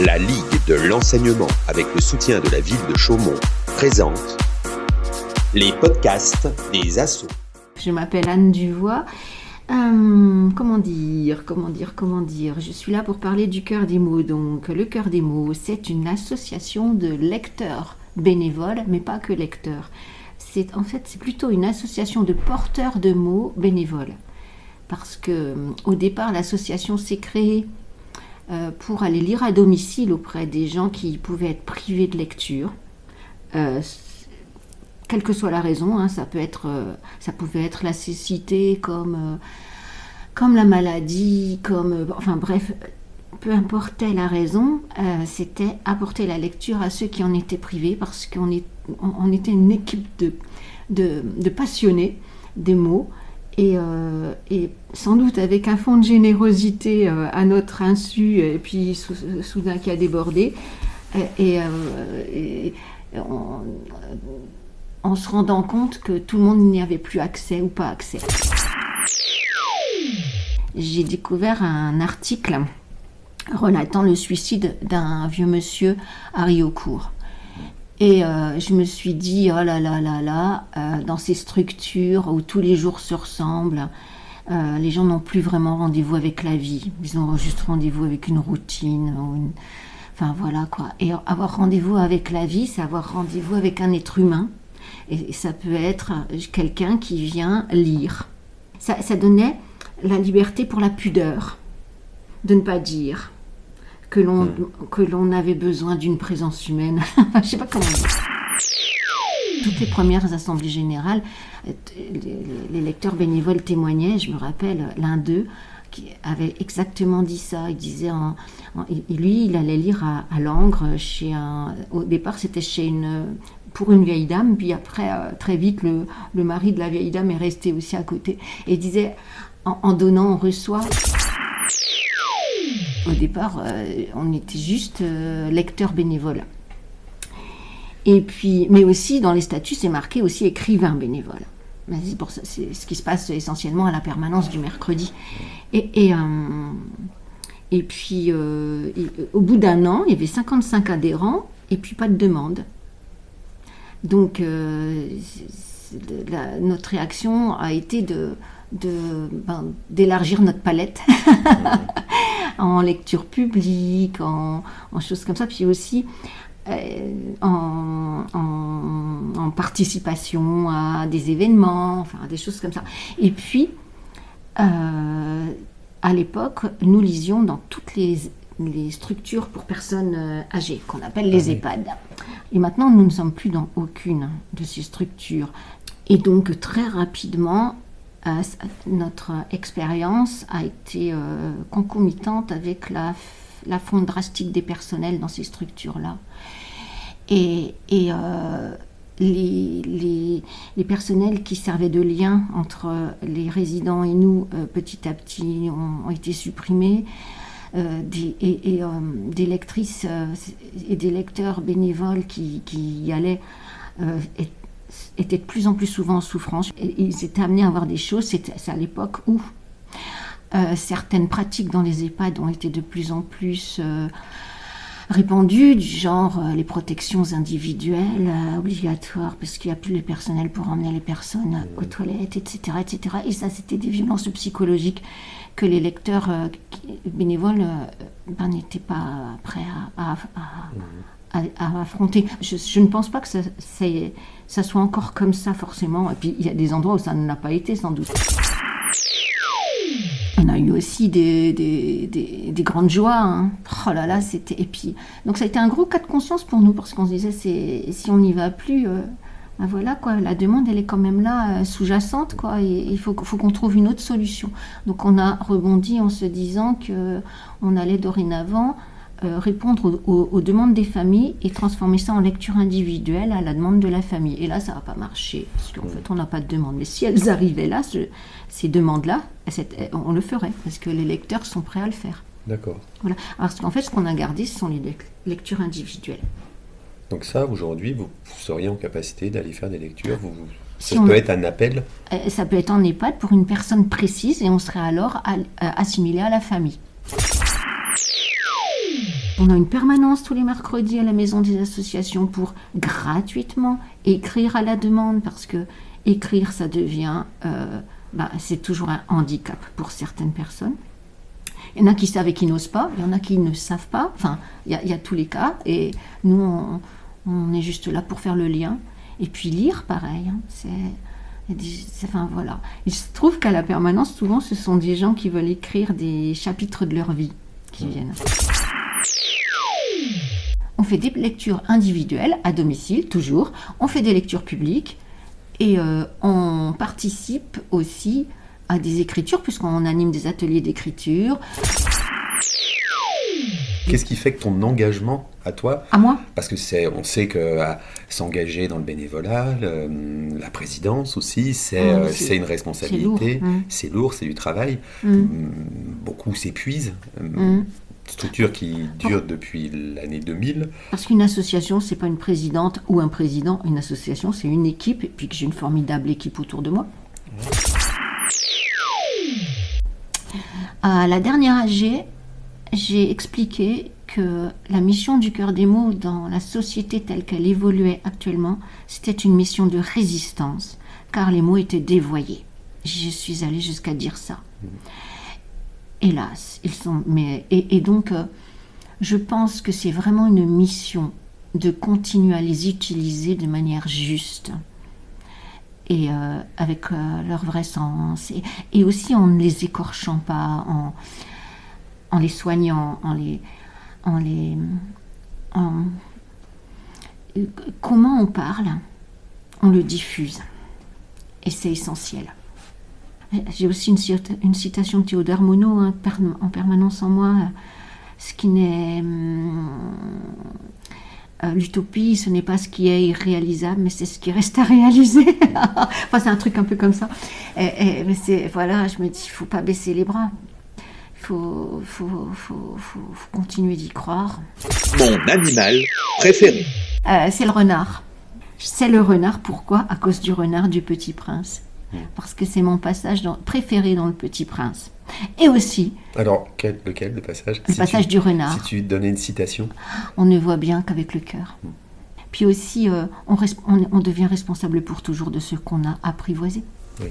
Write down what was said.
La Ligue de l'enseignement, avec le soutien de la ville de Chaumont, présente les podcasts des assos. Je m'appelle Anne Duvois. Comment dire. Je suis là pour parler du Cœur des mots. Donc, le Cœur des mots, c'est une association de lecteurs bénévoles, mais pas que lecteurs. C'est plutôt une association de porteurs de mots bénévoles. Parce que, au départ, l'association s'est créée pour aller lire à domicile auprès des gens qui pouvaient être privés de lecture. Quelle que soit la raison, ça pouvait être la cécité, comme la maladie, bref, peu importait la raison, c'était apporter la lecture à ceux qui en étaient privés, parce qu'on était une équipe de passionnés des mots, et sans doute avec un fond de générosité à notre insu, et puis soudain qui a débordé, en se rendant compte que tout le monde n'y avait plus accès ou pas accès. J'ai découvert un article relatant le suicide d'un vieux monsieur à Riaucourt. Et je me suis dit, oh là là là là, dans ces structures où tous les jours se ressemblent, les gens n'ont plus vraiment rendez-vous avec la vie. Ils ont juste rendez-vous avec une routine. Enfin voilà quoi. Et avoir rendez-vous avec la vie, c'est avoir rendez-vous avec un être humain. Et ça peut être quelqu'un qui vient lire. Ça donnait la liberté pour la pudeur de ne pas dire que l'on avait besoin d'une présence humaine. Je ne sais pas comment dire. Toutes les premières assemblées générales, les lecteurs bénévoles témoignaient. Je me rappelle l'un d'eux qui avait exactement dit ça. Il disait, lui, il allait lire à Langres. Au départ, c'était pour une vieille dame, puis après, très vite, le mari de la vieille dame est resté aussi à côté. Et il disait, en donnant, on reçoit. Au départ, on était juste lecteurs bénévoles. Et puis, mais aussi, dans les statuts, c'est marqué aussi écrivain bénévole. C'est pour ça, c'est ce qui se passe essentiellement à la permanence du mercredi. Et puis, au bout d'un an, il y avait 55 adhérents et puis pas de demande. Donc, notre réaction a été d'élargir notre palette en lecture publique, en choses comme ça, puis aussi en participation à des événements, enfin des choses comme ça. Et puis, à l'époque, nous lisions dans toutes les structures pour personnes âgées, qu'on appelle les EHPAD. Et maintenant, nous ne sommes plus dans aucune de ces structures. Et donc, très rapidement, notre expérience a été concomitante avec la fonte drastique des personnels dans ces structures-là. Et les personnels qui servaient de lien entre les résidents et nous, petit à petit, ont été supprimés. Des lectrices et des lecteurs bénévoles qui y allaient étaient de plus en plus souvent en souffrance. Et ils étaient amenés à voir des choses. C'est à l'époque où certaines pratiques dans les EHPAD ont été de plus en plus répandues, du genre les protections individuelles obligatoires, parce qu'il n'y a plus le personnel pour emmener les personnes aux toilettes, etc., etc. Et ça, c'était des violences psychologiques que les lecteurs bénévoles n'étaient pas prêts à affronter. Je ne pense pas que ça soit encore comme ça forcément. Et puis il y a des endroits où ça ne l'a pas été sans doute. On a eu aussi des grandes joies. Oh là là, c'était... Et puis, donc ça a été un gros cas de conscience pour nous, parce qu'on se disait, si on n'y va plus, voilà quoi, la demande elle est quand même là, sous-jacente quoi, et il faut qu'on trouve une autre solution. Donc on a rebondi en se disant qu'on allait dorénavant répondre aux demandes des familles et transformer ça en lecture individuelle à la demande de la famille. Et là, ça va pas marcher, parce qu'en fait, on n'a pas de demande. Mais si elles arrivaient là, ces demandes-là, on le ferait, parce que les lecteurs sont prêts à le faire. D'accord. Voilà. Parce qu'en fait, ce qu'on a gardé, ce sont les lectures individuelles. Donc ça, aujourd'hui, vous seriez en capacité d'aller faire des lectures ça peut être un appel. Ça peut être en EHPAD pour une personne précise, et on serait alors assimilé à la famille. On a une permanence tous les mercredis à la maison des associations pour gratuitement écrire à la demande, parce que écrire, ça devient, c'est toujours un handicap pour certaines personnes. Il y en a qui savent et qui n'osent pas, il y en a qui ne savent pas, enfin, il y a tous les cas, et nous, on est juste là pour faire le lien. Et puis lire, pareil, voilà. Il se trouve qu'à la permanence, souvent, ce sont des gens qui veulent écrire des chapitres de leur vie qui viennent. On fait des lectures individuelles à domicile, toujours. On fait des lectures publiques et on participe aussi à des écritures, puisqu'on anime des ateliers d'écriture. Qu'est-ce qui fait que ton engagement à toi, à moi, parce que on sait que s'engager dans le bénévolat, la présidence aussi, c'est une responsabilité, c'est lourd, c'est du travail. Beaucoup s'épuisent. Structure qui dure depuis l'année 2000. Parce qu'une association, c'est pas une présidente ou un président. Une association, c'est une équipe, et puis que j'ai une formidable équipe autour de moi. À la dernière AG, j'ai expliqué que la mission du Cœur des mots dans la société telle qu'elle évoluait actuellement, c'était une mission de résistance, car les mots étaient dévoyés. Je suis allée jusqu'à dire ça. Hélas, ils sont... Et donc, je pense que c'est vraiment une mission de continuer à les utiliser de manière juste et avec leur vrai sens, et aussi en ne les écorchant pas, en les soignant, comment on parle, on le diffuse, et c'est essentiel. J'ai aussi une citation de Théodore Monod en permanence en moi. Ce qui n'est l'utopie, ce n'est pas ce qui est irréalisable, mais c'est ce qui reste à réaliser. Enfin, c'est un truc un peu comme ça. Mais voilà, je me dis, il faut pas baisser les bras. Il faut continuer d'y croire. Mon animal préféré. C'est le renard. C'est le renard. Pourquoi ? À cause du renard du Petit Prince. Parce que c'est mon passage préféré dans Le Petit Prince. Et aussi... Alors, lequel, le passage ? Le passage du renard. Si tu donnais une citation. On ne voit bien qu'avec le cœur. Puis aussi, on devient responsable pour toujours de ce qu'on a apprivoisé. Oui.